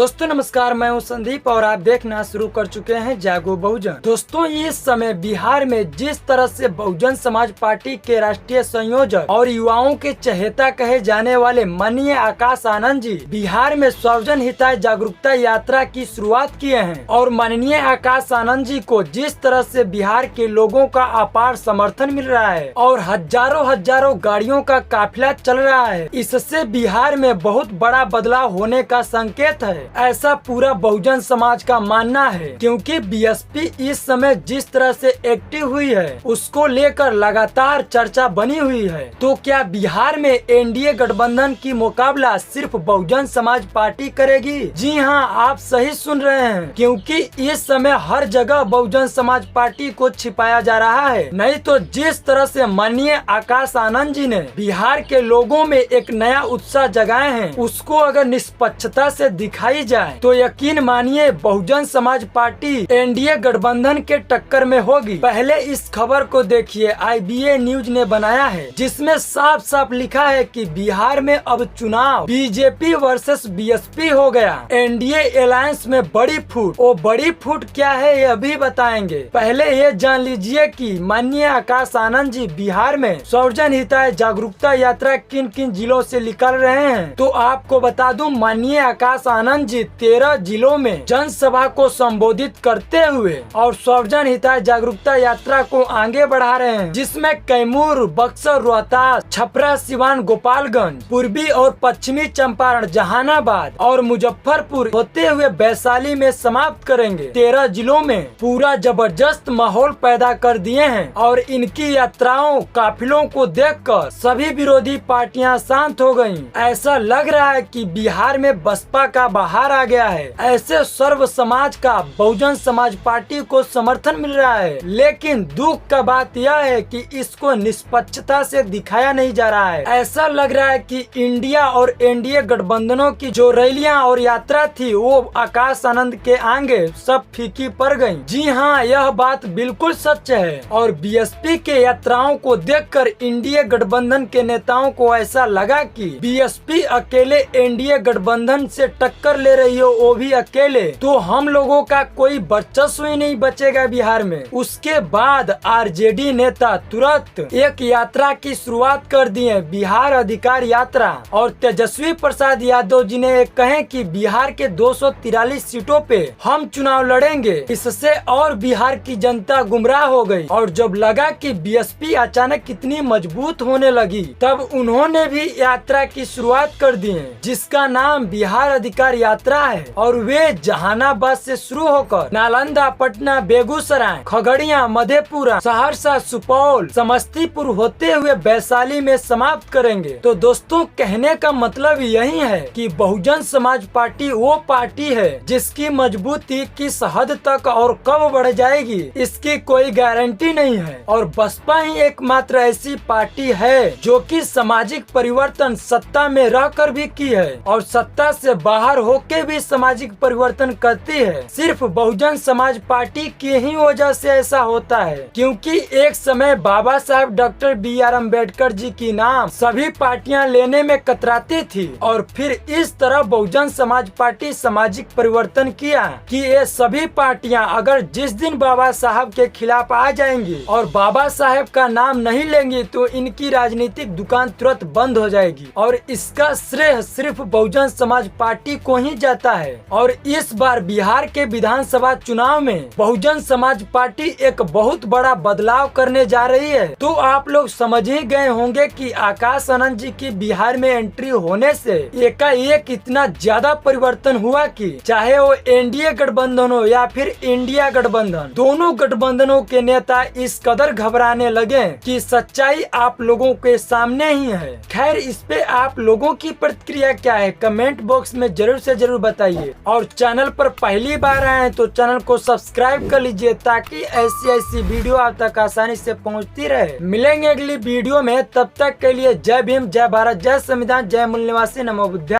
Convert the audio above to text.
दोस्तों नमस्कार, मैं हूं संदीप और आप देखना शुरू कर चुके हैं जागो बहुजन। दोस्तों इस समय बिहार में जिस तरह से बहुजन समाज पार्टी के राष्ट्रीय संयोजक और युवाओं के चहेता कहे जाने वाले माननीय आकाश आनंद जी बिहार में सर्वजन हिताय जागरूकता यात्रा की शुरुआत किए हैं और माननीय आकाश आनंद जी को जिस तरह से बिहार के लोगों का अपार समर्थन मिल रहा है और हजारों गाड़ियों का काफिला चल रहा है, इससे बिहार में बहुत बड़ा बदलाव होने का संकेत है, ऐसा पूरा बहुजन समाज का मानना है। क्योंकि बीएसपी इस समय जिस तरह से एक्टिव हुई है उसको लेकर लगातार चर्चा बनी हुई है। तो क्या बिहार में एनडीए गठबंधन की मुकाबला सिर्फ बहुजन समाज पार्टी करेगी? जी हाँ, आप सही सुन रहे हैं, क्योंकि इस समय हर जगह बहुजन समाज पार्टी को छिपाया जा रहा है। नहीं तो जिस तरह से माननीय आकाश आनंद जी ने बिहार के लोगों में एक नया उत्साह जगाए हैं, उसको अगर निष्पक्षता से दिखाई जाए तो यकीन मानिए बहुजन समाज पार्टी एनडीए गठबंधन के टक्कर में होगी। पहले इस खबर को देखिए, IBA न्यूज ने बनाया है, जिसमें साफ साफ लिखा है कि बिहार में अब चुनाव बीजेपी वर्सेस बीएसपी हो गया। एनडीए अलायंस में बड़ी फूट। वो बड़ी फूट क्या है ये अभी बताएंगे। पहले ये जान लीजिए कि माननीय आकाश आनंद जी बिहार में सर्वजन हिताय जागरूकता यात्रा किन किन जिलों से निकल रहे हैं। तो आपको बता दूं, माननीय आकाश आनंद जी 13 जिलों में जनसभा को संबोधित करते हुए और सर्वजन हिताय जागरूकता यात्रा को आगे बढ़ा रहे हैं, जिसमें कैमूर, बक्सर, रोहतास, छपरा, सिवान, गोपालगंज, पूर्वी और पश्चिमी चंपारण, जहानाबाद और मुजफ्फरपुर होते हुए वैशाली में समाप्त करेंगे। 13 जिलों में पूरा जबरदस्त माहौल पैदा कर दिए हैं और इनकी यात्राओं काफिलों को देखकर सभी विरोधी पार्टियां शांत हो गयी। ऐसा लग रहा है कि बिहार में बसपा का बाहर आ गया है। ऐसे सर्व समाज का बहुजन समाज पार्टी को समर्थन मिल रहा है, लेकिन दुख का बात यह है कि इसको निष्पक्षता से दिखाया नहीं जा रहा है। ऐसा लग रहा है कि इंडिया और एनडीए गठबंधनों की जो रैलियां और यात्रा थी वो आकाश आनंद के आगे सब फीकी पड़ गयी। जी हाँ, यह बात बिल्कुल सच है और बीएसपी के यात्राओं को देखकर इंडिया गठबंधन के नेताओं को ऐसा लगा कि बीएसपी अकेले एनडीए गठबंधन से टक्कर ले रही हो, वो भी अकेले, तो हम लोगों का कोई वर्चस्व ही नहीं बचेगा बिहार में। उसके बाद आरजेडी नेता तुरंत एक यात्रा की शुरुआत कर दिए, बिहार अधिकार यात्रा, और तेजस्वी प्रसाद यादव जी ने कहे कि बिहार के 243 सीटों पे हम चुनाव लड़ेंगे। इससे और बिहार की जनता गुमराह हो गई और जब लगा कि बीएसपी अचानक कितनी मजबूत होने लगी, तब उन्होंने भी यात्रा की शुरुआत कर दी है, जिसका नाम बिहार अधिकार यात्रा है। और वे जहानाबाद से शुरू होकर नालंदा, पटना, बेगूसराय, खगड़िया, मधेपुरा, सहरसा, सुपौल, समस्तीपुर होते हुए वैशाली में समाप्त करेंगे। तो दोस्तों कहने का मतलब यही है कि बहुजन समाज पार्टी वो पार्टी है जिसकी मजबूती किस हद तक और कब बढ़ जाएगी इसकी कोई गारंटी नहीं है। और बसपा ही एकमात्र ऐसी पार्टी है जो कि सामाजिक परिवर्तन सत्ता में रहकर भी की है और सत्ता से बाहर होके भी सामाजिक परिवर्तन करती है। सिर्फ बहुजन समाज पार्टी की ही वजह से ऐसा होता है, क्योंकि एक समय बाबा साहब डॉक्टर BR अम्बेडकर जी की नाम सभी पार्टियां लेने में कतराती थी और फिर इस तरह बहुजन समाज पार्टी सामाजिक परिवर्तन किया कि ये सभी पार्टियां अगर जिस दिन बाबा साहब के खिलाफ आ जाएंगी और बाबा साहब का नाम नहीं लेंगी तो इनकी राजनीतिक दुकान तुरंत बंद हो जाएगी। और इसका श्रेय सिर्फ बहुजन समाज पार्टी को ही जाता है। और इस बार बिहार के विधानसभा चुनाव में बहुजन समाज पार्टी एक बहुत बड़ा बदलाव करने जा रही है। तो आप लोग समझ ही गए होंगे कि आकाश आनंद जी की बिहार में एंट्री होने से एकाएक इतना ज्यादा परिवर्तन हुआ कि चाहे वो एनडीए गठबंधन हो या फिर इंडिया गठबंधन, दोनों गठबंधनों के नेता इस कदर घबराने लगे कि सच्चाई आप लोगों के सामने ही है। खैर, इस पे आप लोगों की प्रतिक्रिया क्या है कमेंट बॉक्स में जरूर से जरूर बताइए। और चैनल पर पहली बार आए हैं तो चैनल को सब्सक्राइब कर लीजिए ताकि ऐसी वीडियो आप तक आसानी से पहुंचती रहे। मिलेंगे अगली वीडियो में, तब तक के लिए जय भीम, जय भारत, जय संविधान, जय मूल निवासी, नमो बुद्धाय।